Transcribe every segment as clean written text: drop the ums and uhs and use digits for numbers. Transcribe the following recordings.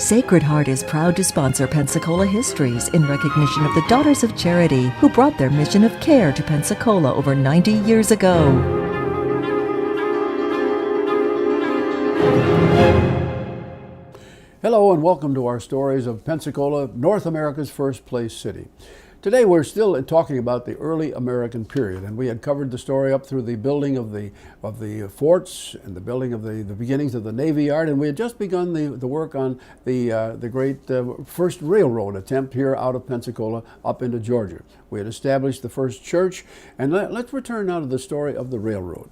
Sacred Heart is proud to sponsor Pensacola Histories in recognition of the Daughters of Charity who brought their mission of care to Pensacola over 90 years ago. Hello and welcome to our stories of Pensacola, North America's first place city. Today we're still talking about the early American period, and we had covered the story up through the building of the forts and the building of the beginnings of the Navy Yard, and we had just begun the work on the great first railroad attempt here out of Pensacola up into Georgia. We had established the first church, and let's return now to the story of the railroad.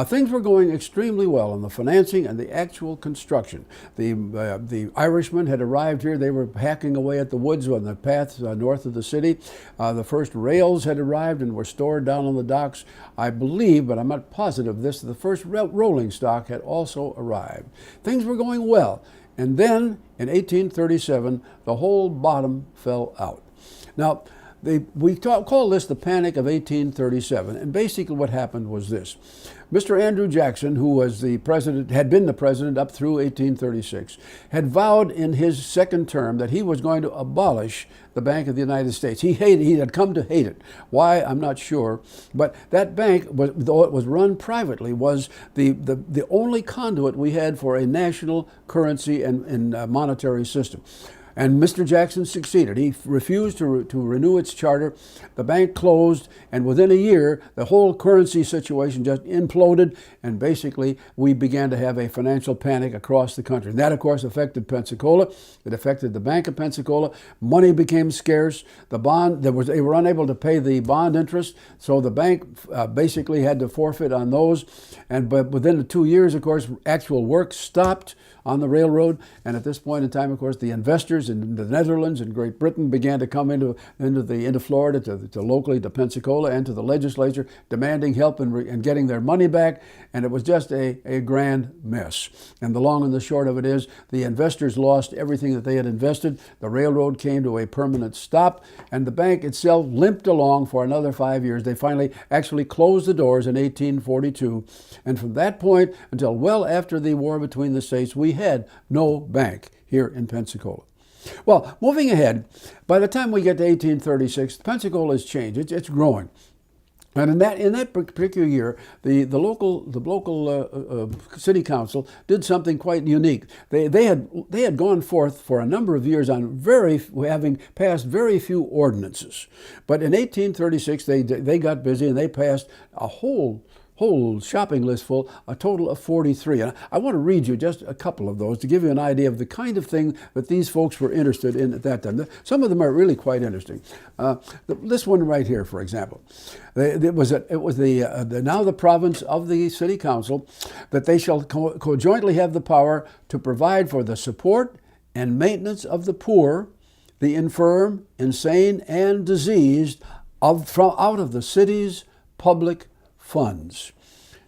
Things were going extremely well in the financing and the actual construction. The Irishmen had arrived here. They were hacking away at the woods on the path north of the city. The first rails had arrived and were stored down on the docks. I believe, but I'm not positive this, the first rolling stock had also arrived. Things were going well. And then, in 1837, the whole bottom fell out. Now, we call this the Panic of 1837, and basically what happened was this. Mr. Andrew Jackson, who was the president, had been the president up through 1836, had vowed in his second term that he was going to abolish the Bank of the United States. He had come to hate it. Why, I'm not sure. But that bank, though it was run privately, was the only conduit we had for a national currency and monetary system. And Mr. Jackson succeeded. He refused to renew its charter. The bank closed, and within a year, the whole currency situation just imploded, and basically we began to have a financial panic across the country. And that, of course, affected Pensacola. It affected the Bank of Pensacola. Money became scarce. They were unable to pay the bond interest, so the bank basically had to forfeit on those. But within the 2 years, of course, actual work stopped on the railroad, and at this point in time, of course, the investors in the Netherlands and Great Britain began to come into Florida, to locally to Pensacola and to the legislature, demanding help in getting their money back, and it was just a grand mess. And the long and the short of it is, the investors lost everything that they had invested. The railroad came to a permanent stop, and the bank itself limped along for another 5 years. They finally actually closed the doors in 1842, and from that point until well after the war between the states, we had no bank here in Pensacola. Well, moving ahead, by the time we get to 1836, Pensacola has changed. It's growing. And in that particular year, the local city council did something quite unique. They had gone forth for a number of years on having passed very few ordinances. But in 1836, they got busy and they passed a whole shopping list full, a total of 43. And I want to read you just a couple of those to give you an idea of the kind of thing that these folks were interested in at that time. Some of them are really quite interesting. This one right here, for example. It was now the province of the city council that they shall jointly have the power to provide for the support and maintenance of the poor, the infirm, insane, and diseased out of the city's public funds.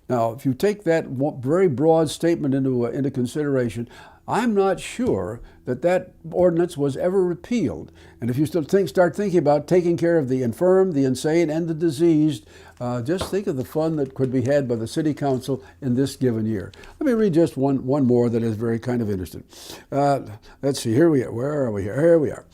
Now, if you take that very broad statement into consideration, I'm not sure that ordinance was ever repealed. And if you start thinking about taking care of the infirm, the insane, and the diseased, just think of the fun that could be had by the city council in this given year. Let me read just one more that is very kind of interesting. Let's see, here we are. Where are we here? Here we are.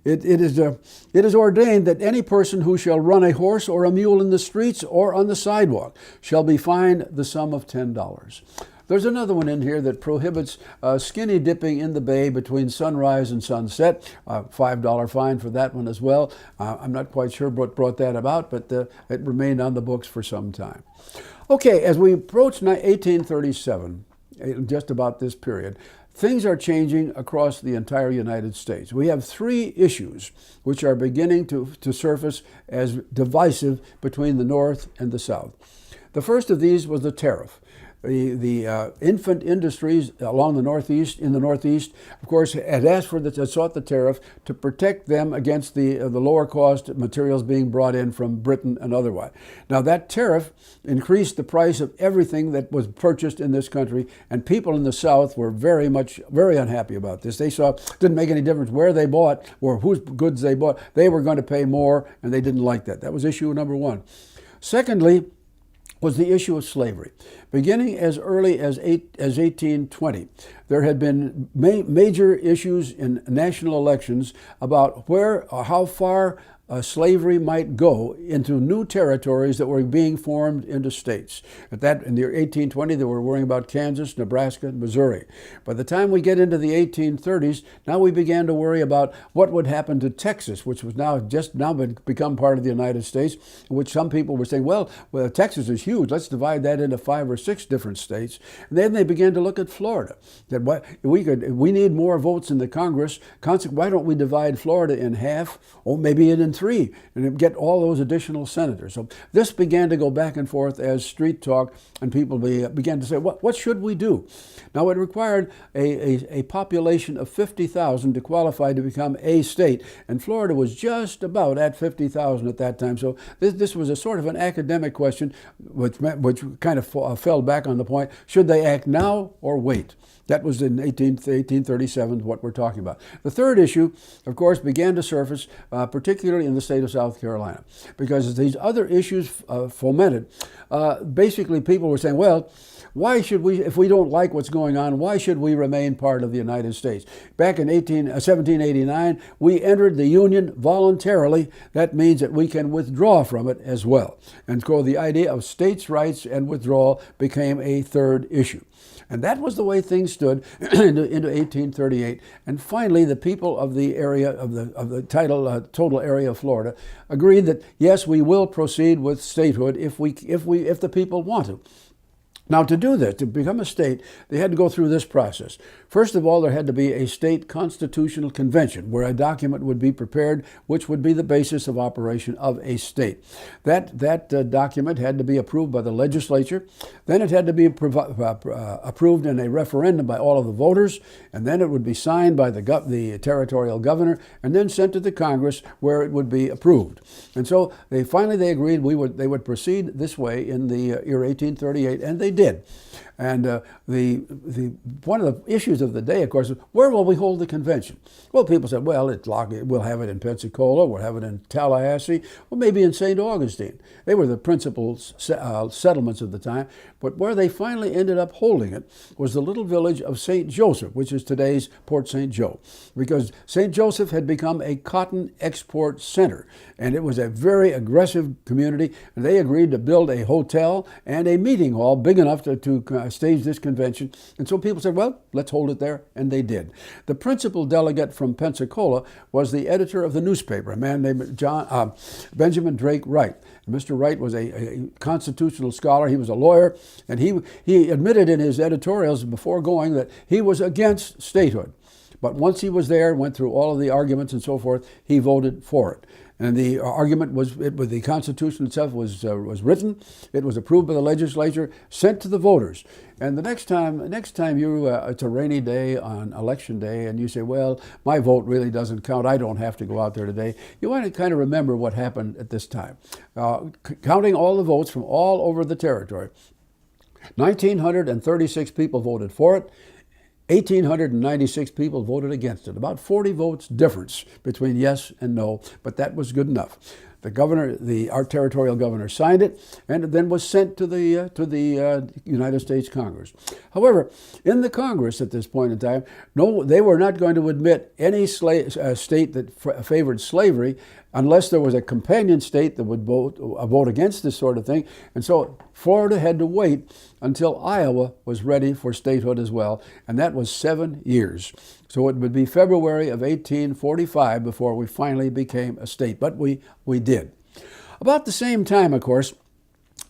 It is ordained that any person who shall run a horse or a mule in the streets or on the sidewalk shall be fined the sum of $10. There's another one in here that prohibits skinny dipping in the bay between sunrise and sunset. $5 fine for that one as well. I'm not quite sure what brought that about, but it remained on the books for some time. Okay, as we approach 1837, just about this period, things are changing across the entire United States. We have three issues which are beginning to surface as divisive between the North and the South. The first of these was the tariff. The infant industries along the Northeast, of course, had sought the tariff to protect them against the lower cost materials being brought in from Britain and otherwise. Now that tariff increased the price of everything that was purchased in this country, and people in the South were very unhappy about this. They saw it didn't make any difference where they bought or whose goods they bought. They were going to pay more, and they didn't like that. That was issue number one. Secondly, was the issue of slavery. Beginning as early as 1820, there had been major issues in national elections about where or how far slavery might go into new territories that were being formed into states. In the year 1820, they were worrying about Kansas, Nebraska, and Missouri. By the time we get into the 1830s, now we began to worry about what would happen to Texas, which was now become part of the United States, which some people were saying, well, Texas is huge. Let's divide that into 5 or 6 different states. And then they began to look at Florida. That we need more votes in the Congress. Why don't we divide Florida in half, or maybe in 3, and get all those additional senators? So this began to go back and forth as street talk, and people began to say, what should we do? Now, it required a population of 50,000 to qualify to become a state, and Florida was just about at 50,000 at that time. So this was a sort of an academic question, which kind of fell back on the point, should they act now or wait? That was in 1837, what we're talking about. The third issue, of course, began to surface, particularly in the state of South Carolina, because as these other issues fomented, basically people were saying, well, why should we, if we don't like what's going on, why should we remain part of the United States? Back in 1789, we entered the Union voluntarily. That means that we can withdraw from it as well. And so the idea of states' rights and withdrawal became a third issue. And that was the way things stood into 1838. And finally, the people of the area of the total area of Florida agreed that yes, we will proceed with statehood if the people want to. Now, to do this, to become a state, they had to go through this process. First of all, there had to be a state constitutional convention where a document would be prepared which would be the basis of operation of a state. That document had to be approved by the legislature. Then it had to be approved in a referendum by all of the voters, and then it would be signed by the territorial governor, and then sent to the Congress where it would be approved. And so they agreed they would proceed this way in the year 1838, and they did. And one of the issues of the day, of course, is where will we hold the convention? Well, people said, well, we'll have it in Pensacola, we'll have it in Tallahassee, or maybe in St. Augustine. They were the principal settlements of the time. But where they finally ended up holding it was the little village of St. Joseph, which is today's Port St. Joe, because St. Joseph had become a cotton export center, and it was a very aggressive community, and they agreed to build a hotel and a meeting hall big enough to stage this convention. And so people said, well, let's hold it there, and they did. The principal delegate from Pensacola was the editor of the newspaper, a man named Benjamin Drake Wright. And Mr. Wright was a constitutional scholar. He was a lawyer, and he admitted in his editorials before going that he was against statehood. But once he was there, went through all of the arguments and so forth, he voted for it. And the argument was, the Constitution itself was written, it was approved by the legislature, sent to the voters. And the next time it's a rainy day on election day, and you say, well, my vote really doesn't count, I don't have to go out there today, you want to kind of remember what happened at this time. Counting all the votes from all over the territory, 1,936 people voted for it, 1,896 people voted against it. About 40 votes difference between yes and no, but that was good enough. Our territorial governor signed it, and it then was sent to the United States Congress. However, in the Congress at this point in time, no, they were not going to admit any state that favored slavery unless there was a companion state that would vote against this sort of thing. And so Florida had to wait until Iowa was ready for statehood as well, and that was 7 years. So it would be February of 1845 before we finally became a state, but we did. About the same time, of course,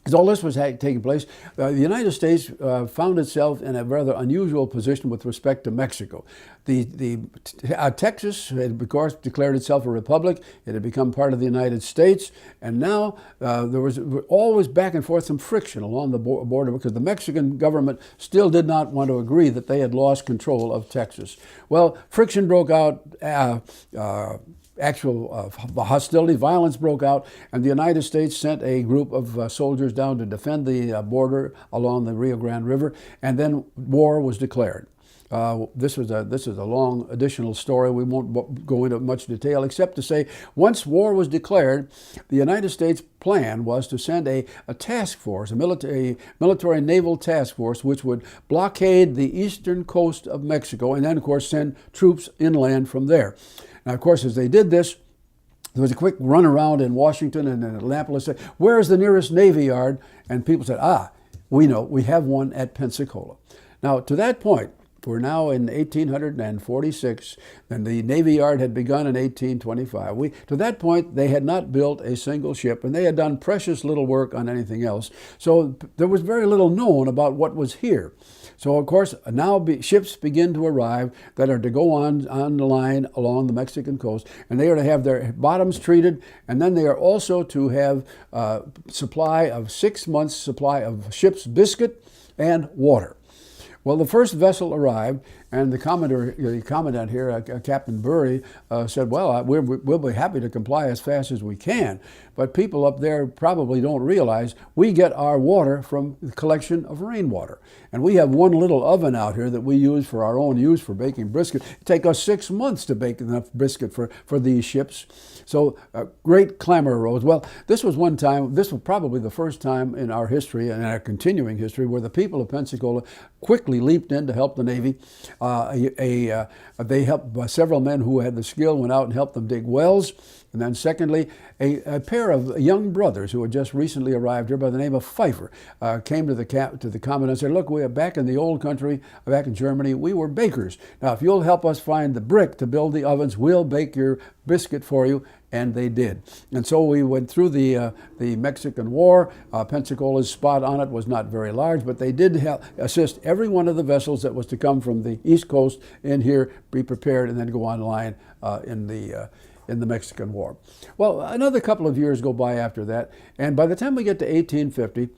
as all this was taking place, the United States found itself in a rather unusual position with respect to Mexico. Texas had, of course, declared itself a republic. It had become part of the United States, and now there was always back and forth some friction along the border because the Mexican government still did not want to agree that they had lost control of Texas. Well, friction broke out. Actual hostility, violence broke out, and the United States sent a group of soldiers down to defend the border along the Rio Grande River, and then war was declared. This is a long additional story. We won't go into much detail except to say once war was declared, the United States plan was to send a task force, a military naval task force, which would blockade the eastern coast of Mexico and then, of course, send troops inland from there. Now, of course, as they did this, there was a quick run around in Washington and in Atlanta, said, "Where's the nearest Navy yard?" And people said, we know, we have one at Pensacola. Now, to that point, we're now in 1846, and the Navy Yard had begun in 1825. To that point, they had not built a single ship, and they had done precious little work on anything else. So there was very little known about what was here. So, of course, now ships begin to arrive that are to go on the line along the Mexican coast, and they are to have their bottoms treated, and then they are also to have supply of 6 months' supply of ship's biscuit and water. Well, the first vessel arrived, and the commandant here, Captain Burry, said, "Well, we'll be happy to comply as fast as we can, but people up there probably don't realize we get our water from the collection of rainwater, and we have one little oven out here that we use for our own use for baking brisket. It takes us 6 months to bake enough brisket for these ships." So great clamor arose. Well, this was probably the first time in our history and our continuing history where the people of Pensacola quickly leaped in to help the Navy. They helped several men who had the skill, went out and helped them dig wells. And then secondly, a pair of young brothers who had just recently arrived here by the name of Pfeiffer came to the commandant and said, "Look, we are back in the old country, back in Germany, we were bakers. Now, if you'll help us find the brick to build the ovens, we'll bake your biscuit for you." And they did. And so we went through the Mexican War. Pensacola's spot on it was not very large, but they did assist every one of the vessels that was to come from the East Coast in here, be prepared, and then go on line in the Mexican War. Well, another couple of years go by after that, and by the time we get to 1850,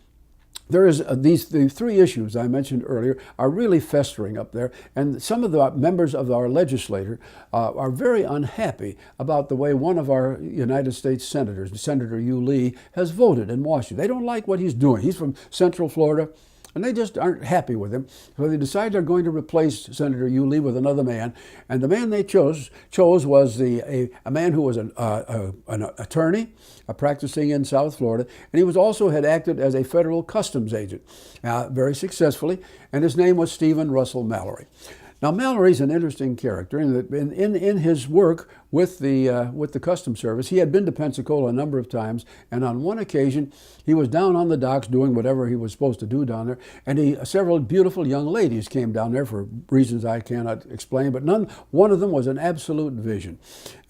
there is the three issues I mentioned earlier are really festering up there, and some of the members of our legislature are very unhappy about the way one of our United States senators, Senator Hugh Lee, has voted in Washington. They don't like what he's doing. He's from Central Florida, and they just aren't happy with him. So they decide they're going to replace Senator Hugh Lee with another man, and the man they chose was a man who was an attorney practicing in South Florida, and he had acted as a federal customs agent very successfully, and his name was Stephen Russell Mallory. Now, Mallory's an interesting character in his work with the Customs Service. He had been to Pensacola a number of times, and on one occasion, he was down on the docks doing whatever he was supposed to do down there, and several beautiful young ladies came down there for reasons I cannot explain, but one of them was an absolute vision.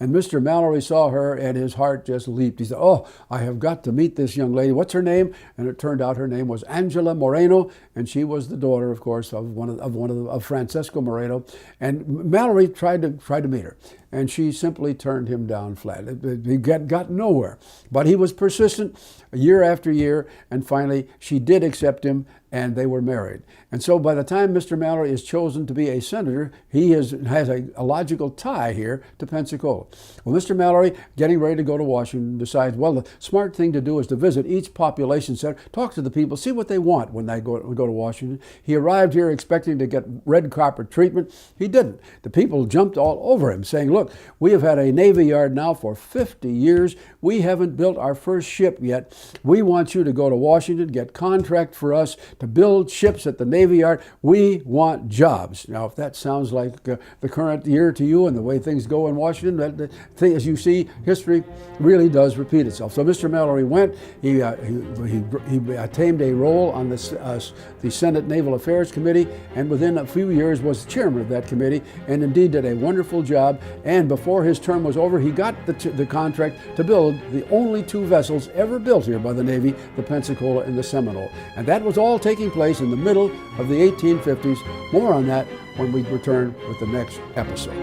And Mr. Mallory saw her, and his heart just leaped. He said, "Oh, I have got to meet this young lady. What's her name?" And it turned out her name was Angela Moreno, and she was the daughter, of course, of Francesco Moreno. And Mallory tried to meet her, and she simply turned him down flat. He got nowhere. But he was persistent year after year, and finally she did accept him, and they were married. And so by the time Mr. Mallory is chosen to be a senator, he has a logical tie here to Pensacola. Well, Mr. Mallory, getting ready to go to Washington, decides, well, the smart thing to do is to visit each population center, talk to the people, see what they want when they go to Washington. He arrived here expecting to get red carpet treatment. He didn't. The people jumped all over him, saying, "Look, we have had a Navy Yard now for 50 years. We haven't built our first ship yet. We want you to go to Washington, get contract for us to build ships at the Navy Yard. We want jobs." Now, if that sounds like the current year to you and the way things go in Washington, as you see, history really does repeat itself. So Mr. Mallory went. He attained a role on the Senate Naval Affairs Committee, and within a few years was chairman of that committee, and indeed did a wonderful job. And before his term was over, he got the contract to build the only two vessels ever built here by the Navy, the Pensacola and the Seminole. And that was all taking place in the middle of the 1850s. More on that when we return with the next episode.